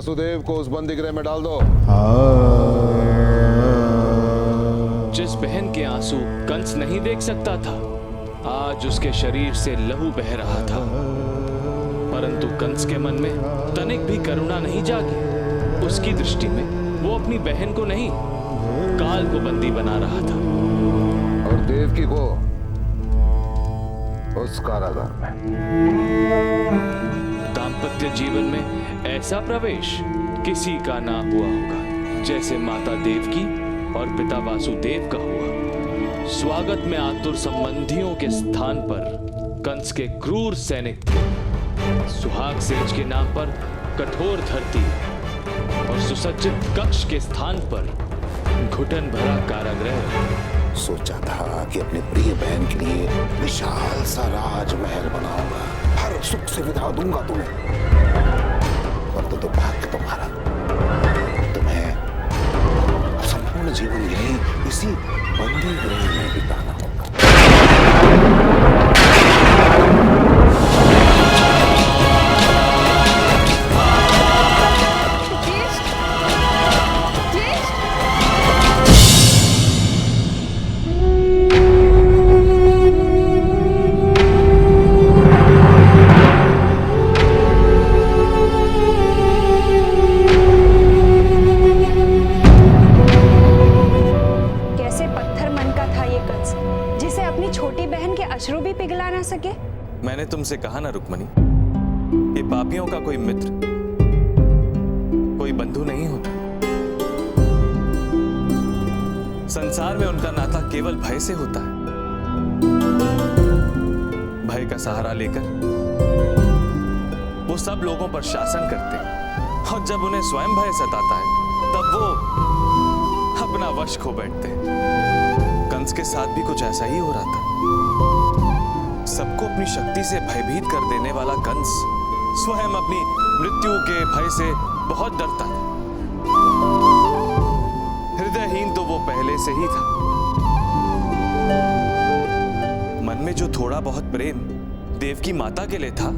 वासुदेव को उस बंदी गृह में डाल दो। जिस बहन के आंसू कंस नहीं देख सकता था, आज उसके शरीर से लहू बह रहा था, परंतु कंस के मन में तनिक भी करुणा नहीं जागी। उसकी दृष्टि में वो अपनी बहन को नहीं, काल को बंदी बना रहा था। और देवकी को उस कारागार में। दाम्पत्य जीवन में ऐसा प्रवेश किसी का ना हुआ होगा जैसे माता देवकी और पिता वासुदेव का हुआ। स्वागत में आतुर संबंधियों के स्थान पर कंस के क्रूर सैनिक, सुहाग सेज के नाम पर कठोर धरती और सुसज्जित कक्ष के स्थान पर घुटन भरा कारागृह। सोचा था कि अपने प्रिय बहन के लिए विशाल सा राजमहल बनाऊंगा, हर सुख सुविधा दूंगा तुम्हें, पर तो दुर्भाग्य तुम्हारा, तुम्हें संपूर्ण जीवन यही इसी बंदी गृह में बिताना होगा। मैंने तुमसे कहा ना रुक्मणी, कि पापियों का कोई मित्र, कोई बंधु नहीं होता। संसार में उनका नाता केवल भय से होता है। भय का सहारा लेकर वो सब लोगों पर शासन करते हैं, और जब उन्हें स्वयं भय सताता है तब वो अपना वश खो बैठते हैं। कंस के साथ भी कुछ ऐसा ही हो रहा था। सबको अपनी शक्ति से भयभीत कर देने वाला कंस स्वयं अपनी मृत्यु के भय से बहुत डरता था। हृदयहीन तो वो पहले से ही था। मन में जो थोड़ा बहुत प्रेम देवकी माता के लिए था,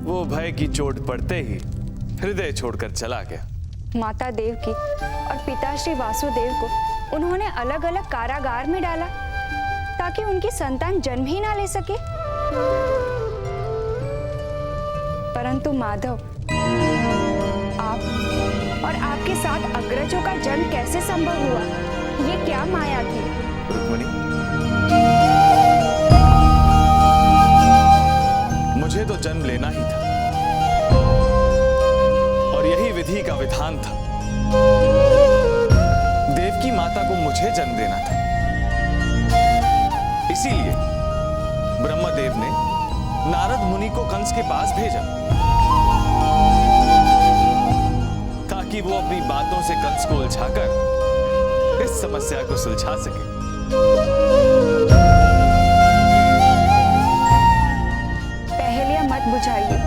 वो भय की चोट पड़ते ही हृदय छोड़कर चला गया। माता देवकी और पिता श्री वासुदेव को उन्होंने अलग अलग कारागार में डाला ताकि उनकी संतान जन्म ही ना ले सके। परंतु माधव, आप और आपके साथ अग्रजों का जन्म कैसे संभव हुआ? ये क्या माया थी? रुक्मणी, मुझे तो जन्म लेना ही था, और यही विधि का विधान था। देवकी माता को मुझे जन्म देना था। इसीलिए ब्रह्मदेव ने नारद मुनि को कंस के पास भेजा, ताकि वो अपनी बातों से कंस को उलझाकर इस समस्या को सुलझा सके। पहेलियां मत बुझाइए,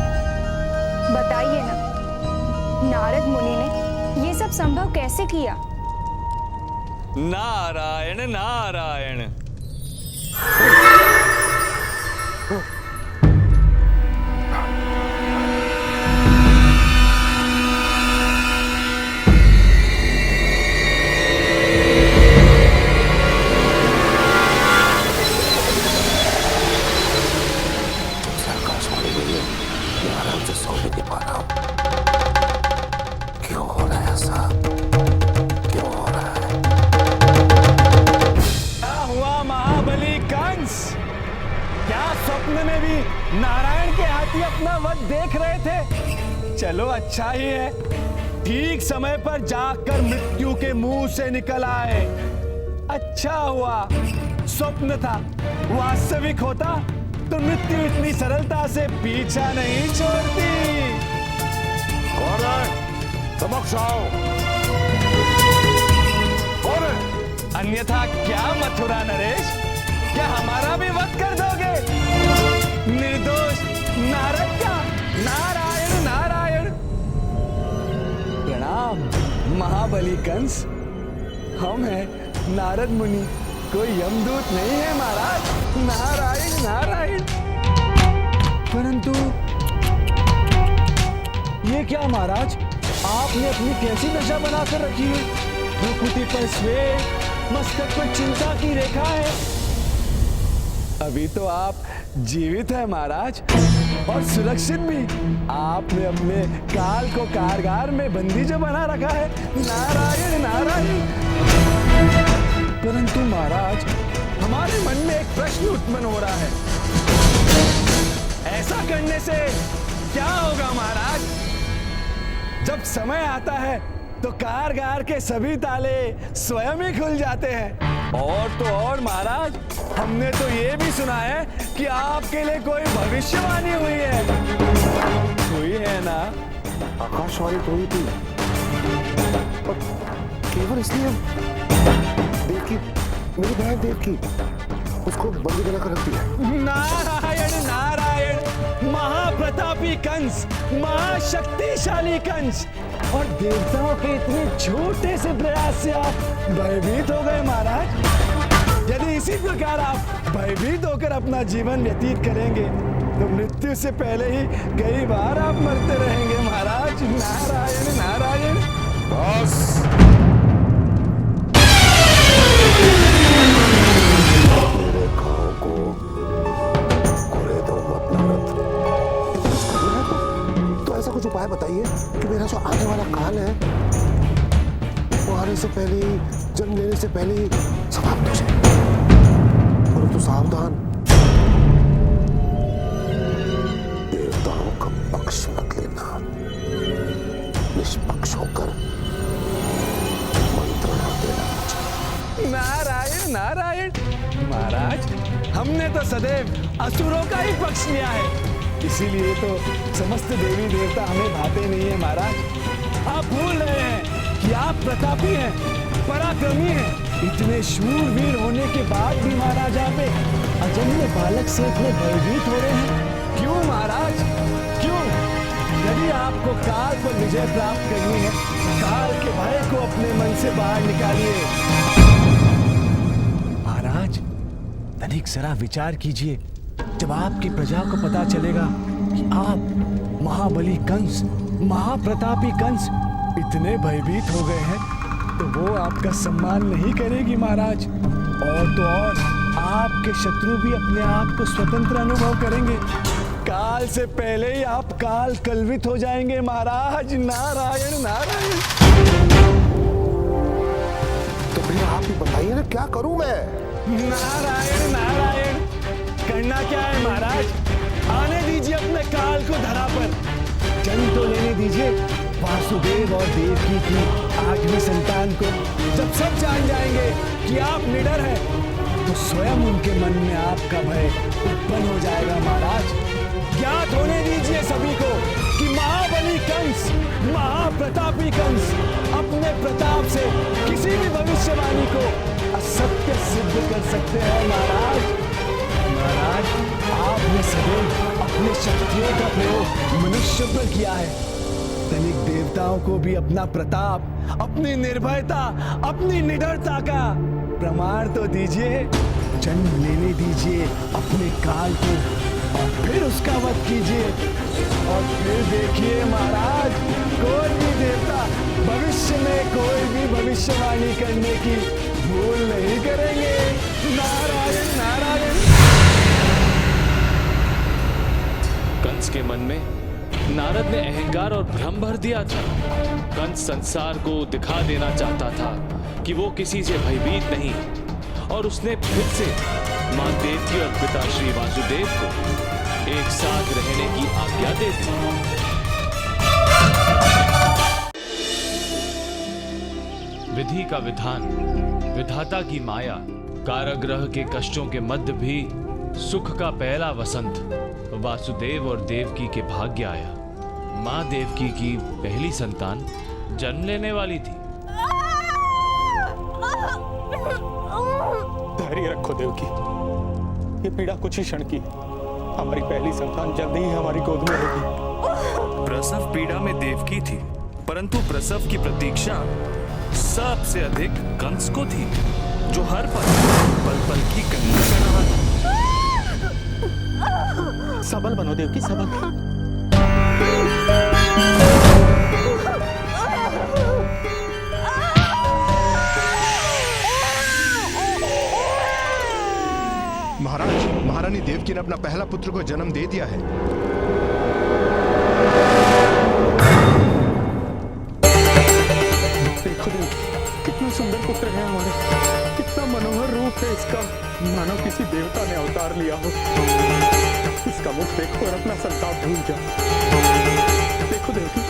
बताइए ना, नारद मुनि ने ये सब संभव कैसे किया? नारायण नारायण। क्यों हो रहा है ऐसा? क्यों हो रहा है? क्या हुआ महाबली कंस? क्या स्वप्न में भी नारायण के हाथी अपना वध देख रहे थे? चलो अच्छा ही है, ठीक समय पर जाकर मृत्यु के मुंह से निकल आए। अच्छा हुआ स्वप्न था, वास्तविक होता तो मृत्यु इतनी सरलता से पीछा नहीं छोड़ती। कौन है? समक्ष आओ। कौन है? अन्यथा क्या मथुरा नरेश, क्या हमारा भी वध कर दोगे? निर्दोष नारद का? नारायण नारायण। प्रणाम महाबली कंस, हम हैं नारद मुनि, कोई यमदूत नहीं है महाराज। नारायण नारायण। परंतु क्या महाराज, आपने अपनी कैसी दशा बनाकर रखी है? भ्रुकुटी पर श्वेत, मस्तक पर चिंता की रेखा है। अभी तो आप जीवित हैं महाराज, और सुरक्षित भी। आपने अपने काल को कारगार में बंदी जो बना रखा है। नारायण नारायण। परंतु महाराज, हमारे मन में एक प्रश्न उत्पन्न हो रहा है। ऐसा करने से क्या होगा महाराज? जब समय आता है तो कारगार के सभी ताले स्वयं ही खुल जाते हैं। और तो और महाराज, हमने तो ये भी सुना है कि आपके लिए कोई भविष्यवाणी हुई है। हुई है ना? आकाशवाणी तो हुई थी, पर केवल इसलिए देवकी, मेरी बहन देवकी, उसको बंदी बनाकर रख दिया। नारायण नारायण। महाप्रतापी कंस, महाशक्तिशाली कंस, और देवताओं के इतने छोटे से प्रयास से आप भयभीत हो गए महाराज। यदि इसी प्रकार आप भयभीत होकर अपना जीवन व्यतीत करेंगे तो मृत्यु से पहले ही कई बार आप मरते रहेंगे महाराज। नारायण नारायण। बस मेरे घाव को खुले दो मत नारद। तो ऐसा कुछ उपाय बताइए कि मेरा जो आने वाला काल है वो आने से पहले ही, जन्म लेने से पहले ही समाप्त हो जाए। परंतु सावधान, देवताओं का पक्ष मत लेना। निष्पक्ष होकर मंत्रणा देना। नारायण नारायण। महाराज, हमने तो सदैव असुरों का ही पक्ष लिया है, इसीलिए तो समस्त देवी देवता हमें भाते नहीं है महाराज। आप भूल रहे हैं कि आप प्रतापी हैं, पराक्रमी हैं। इतने शूरवीर होने के बाद भी महाराज आप एक अजन्य बालक से इतने भयभीत हो रहे हैं। क्यों महाराज, क्यों? यदि आपको काल पर विजय प्राप्त करनी है, काल के भय को अपने मन से बाहर निकालिए। महाराज, तनिक जरा विचार कीजिए। जब आपकी प्रजा को पता चलेगा कि आप महाबली कंस, महाप्रतापी कंस इतने भयभीत हो गए हैं, तो वो आपका सम्मान नहीं करेगी महाराज। और तो और आपके शत्रु भी अपने आप को स्वतंत्र अनुभव करेंगे। काल से पहले ही आप काल कलवित हो जाएंगे महाराज। नारायण नारायण। तो भैया आप ही बताइए ना, क्या करूं मैं? नारायण नारायण। करना क्या है महाराज? आने दीजिए अपने काल को धरा पर। जन्म तो लेने दीजिए वासुदेव और देवकी की 8वीं संतान को। जब सब जान जाएंगे कि आप निडर हैं, तो स्वयं उनके मन में आपका भय उत्पन्न हो जाएगा महाराज। ज्ञात होने दीजिए सभी को कि महाबली कंस, महाप्रतापी कंस अपने प्रताप से किसी भी भविष्यवाणी को असत्य सिद्ध कर सकते हैं महाराज। महाराज, आपने सदैव अपने शक्तियों का प्रयोग मनुष्य पर किया है। तनिक देवताओं को भी अपना प्रताप, अपनी निर्भयता, अपनी निडरता का प्रमाण तो दीजिए। जन्म लेने दीजिए अपने काल को, और फिर उसका वध कीजिए। और फिर देखिए महाराज, कोई भी देवता भविष्य में कोई भी भविष्यवाणी करने की भूल नहीं करेंगे। नारायण नारायण। कंस के मन में नारद ने अहंकार और भ्रम भर दिया था। कंस संसार को दिखा देना चाहता था कि वो किसी से भयभीत नहीं, और उसने फिर से मां देवकी और पिता श्री वासुदेव को एक साथ रहने की आज्ञा दे दी। विधि का विधान, विधाता की माया, कारागृह के कष्टों के मध्य भी सुख का पहला वसंत वासुदेव और देवकी के भाग्य आया। मां देवकी की पहली संतान जन्म लेने वाली थी। धैर्य रखो देवकी, ये पीड़ा कुछ ही क्षण की। हमारी पहली संतान जल्दी ही हमारी गोद में होगी। प्रसव पीड़ा में देवकी थी, परंतु प्रसव की प्रतीक्षा सबसे अधिक कंस को थी, जो हर पल पल की कन्या कर रहा था। सबल बनो देवकी, सबल। देवकी ने अपना पहला पुत्र को जन्म दे दिया है। देखो कितना सुंदर पुत्र है हमारे, कितना मनोहर रूप है इसका, मानो किसी देवता ने अवतार लिया हो। इसका मुख देखो और अपना संताप भूल जाओ। देखो देखो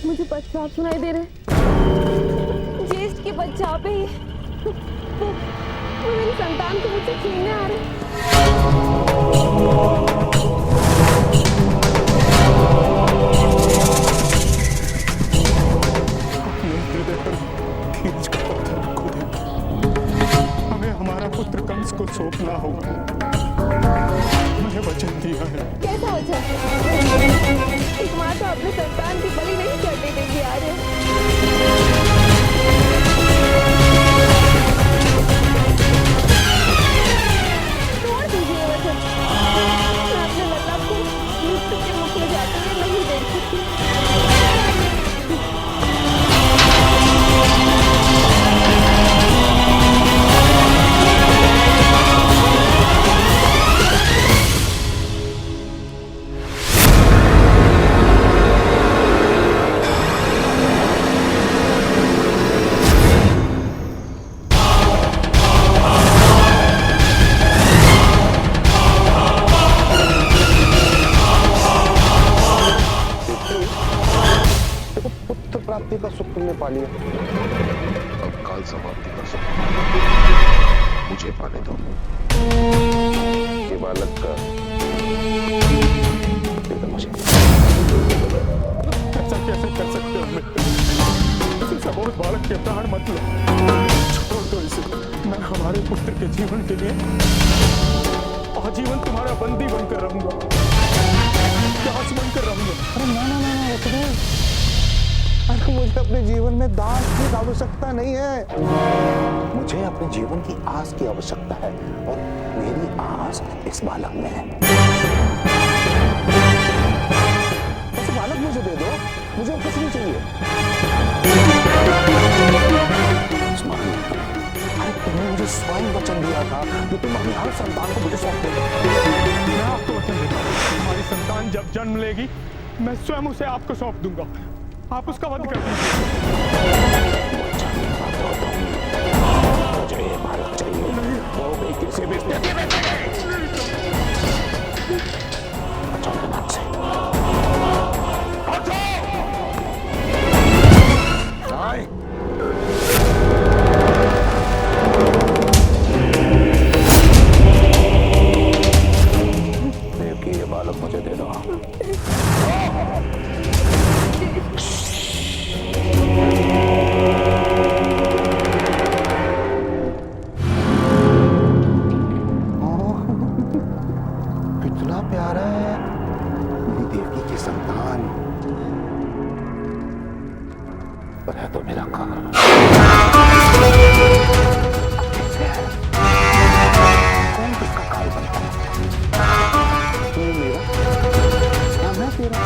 मुझे बच्चा सुनाई दे रहे, ज्येष्ठ के बच्चा पे ही वो मेरी संतान को मुझसे छीनने आ रहे। हमें हमारा पुत्र कंस को सौंपना होगा, मुझे वचन दिया है। कैसा वचन? एक माँ तो अपने संतान की बलि नहीं करने देगी आर्य। तोड़ दीजिए वचन। मैं अपने लता को मृत्यु के मुख में जाते हुए नहीं देख सकती। प्राप्ति का सुख तुमने पा लिया, अब काल समाप्ति का सुख मुझे पाने दो। ये बालक का मुझे ऐसा कैसे कर सकते हो मित्र? इस सबोध बालक के प्राण मत लो, छोड़ दो इसे। मैं हमारे पुत्र के जीवन के लिए आजीवन तुम्हारा बंदी बनकर रहूंगा, दास बनकर रहूंगा। अरे ना ना ना ना रुद्र, अरे मुझे अपने जीवन में दास की आवश्यकता नहीं है, मुझे अपने जीवन की आस की आवश्यकता है और मेरी आस इस बालक में है। बस बालक मुझे दे दो, मुझे कुछ नहीं चाहिए। अरे तुमने मुझे स्वयं वचन दिया था कि तुम अपनी हर संतान को मुझे सौंप दोगे। मैं आपको वचन देता हूं, हमारी संतान जब जन्म लेगी मैं स्वयं उसे आपको सौंप दूंगा, आप उसका वध कर दीजिए। मुझे ये बालक चाहिए, वो भी किसी भी स्थिति में देवकी, ये बालक मुझे दे दो। कितना प्यारा है मेरी देवकी की संतान, पर है तो मेरा काल। कौन किसका काल बनता है? तू मेरा या मैं तेरा?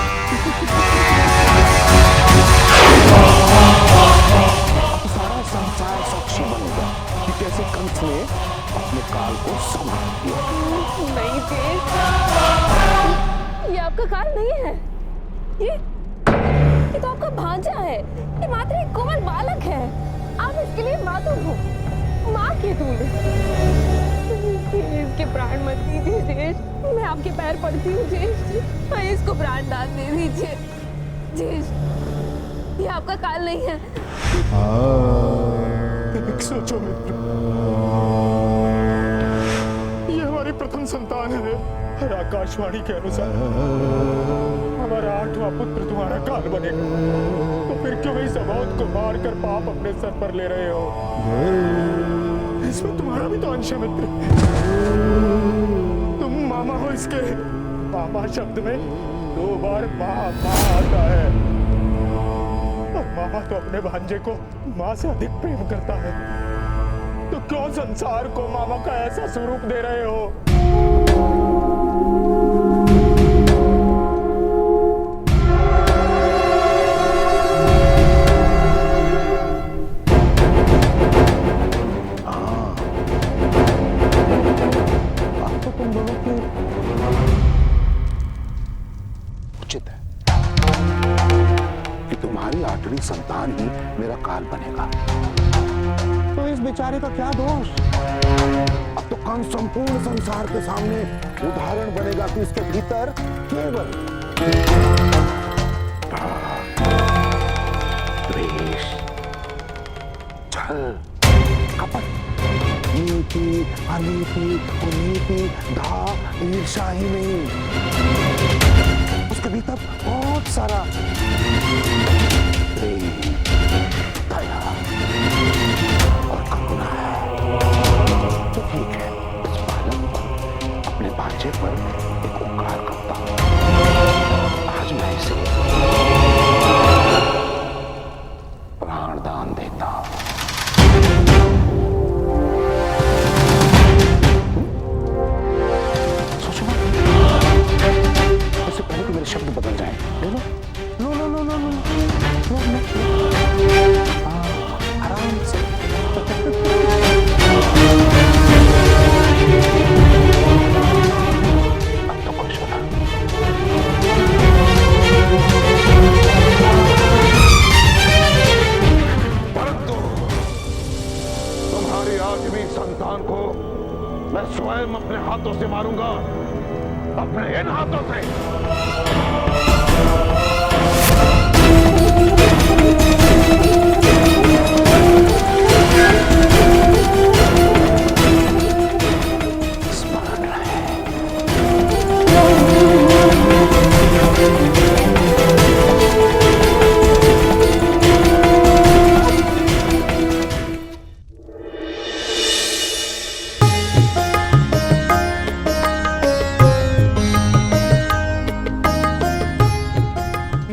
सारा संसार साक्षी बनेगा कि कैसे कंस ने अपने काल को समाप्त किया। नहीं तेज, ये आपका काल नहीं है, ये तो आपका भांजा है, ये मात्र एक कोमल बालक है। आप इसके लिए मातम हो, माँ के दूध। इसके प्राण मत दीजिए जेठ, मैं आपके पैर पड़ती हूँ जेठ, इसको प्राण दान दे दीजिए जेठ, ये आपका काल नहीं है। एक सोचो मित्र, ये हमारी प्रथम संतान है और आकाशवाणी के अनुसार हमारा 8वां पुत्र तुम्हारा काल बनेगा, तो फिर क्यों इस अबोध को मार कर पाप अपने सर पर ले रहे हो? इसमें तुम्हारा भी तो अंश है मित्र, तुम मामा हो इसके। मामा शब्द में 2 बार माँ आता है, मामा तो अपने भांजे को माँ से अधिक प्रेम करता है, तो क्यों संसार को मामा का ऐसा स्वरूप दे रहे हो? उचित है कि तुम्हारी 8वीं संतान ही मेरा काल बनेगा। तो इस बेचारे का क्या दोष? अब तो कंस संपूर्ण संसार के सामने उदाहरण बनेगा कि इसके भीतर केवल द्वेष, छल, कपट, नीति, अनीति, कुनीति, धा, ईर्ष्या ही नहीं, उसके भीतर बहुत सारा प्रेम, दया और करुणा है। तो ठीक है, इस बालक पर, अपने भांजे पर एक उपकार करता हूं। आज मैं इसे प्राण दान देता हूं। सोचो मत, इससे पहले कि मेरे शब्द बदल जाएं। ले लो, लो लो लो लो लो लो लो लो। आराम से। अब तो खुश हो ना? परंतु तुम्हारी 8वीं संतान को मैं स्वयं अपने हाथों से मारूंगा, अपने इन हाथों से। स्मरण रहे।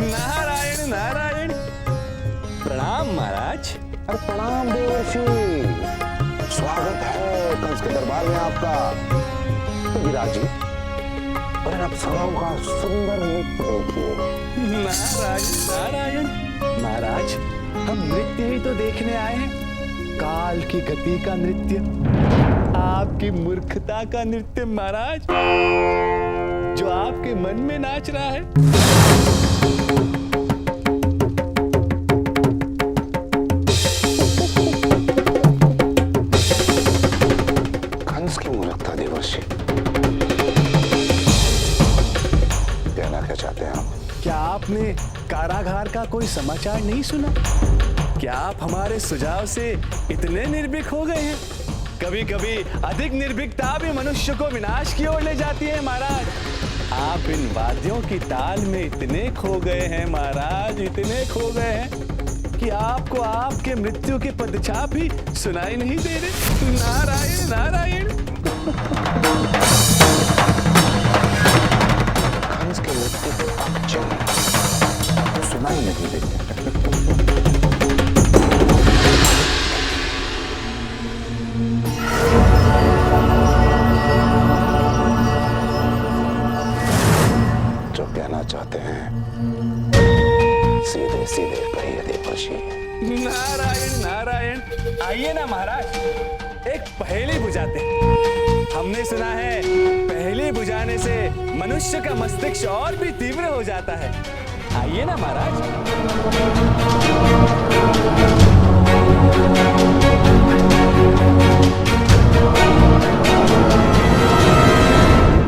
नारायण नारायण। प्रणाम महाराज। अरे प्रणाम देवर्षि, स्वागत है कंस के दरबार में आपका। तो विराज जी, और इन अप्सराओं का सुंदर नृत्य देखिए। नारायण नारायण। महाराज, हम नृत्य ही तो देखने आए हैं। काल की गति का नृत्य, आपकी मूर्खता का नृत्य महाराज, जो आपके मन में नाच रहा है। कंस की मूर्खता देवर्षि, कहना क्या चाहते हैं आप? क्या आपने कारागार का कोई समाचार नहीं सुना? क्या आप हमारे सुझाव से इतने निर्भीक हो गए हैं? कभी कभी अधिक निर्भीकता भी मनुष्य को विनाश की ओर ले जाती है महाराज। आप इन वाद्यों की ताल में इतने खो गए हैं महाराज, इतने खो गए हैं कि आपको आपके मृत्यु के पदचाप ही सुनाई नहीं दे रहे। नारायण नारायण। कंस के मृत्यु के पदचाप सुनाई नहीं देते। जो कहना चाहते हैं सीधे सीधे कहिए देवर्षि। नारायण नारायण। आइए ना महाराज, एक पहेली बुझाते हैं। हमने सुना है पहेली बुझाने से मनुष्य का मस्तिष्क और भी तीव्र हो जाता है। आइए ना महाराज।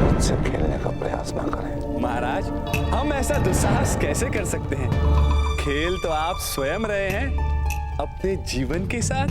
मुझसे खेलने का प्रयास ना करें। महाराज, हम ऐसा दुस्साहस कैसे कर सकते हैं? खेल तो आप स्वयं रहे हैं अपने जीवन के साथ।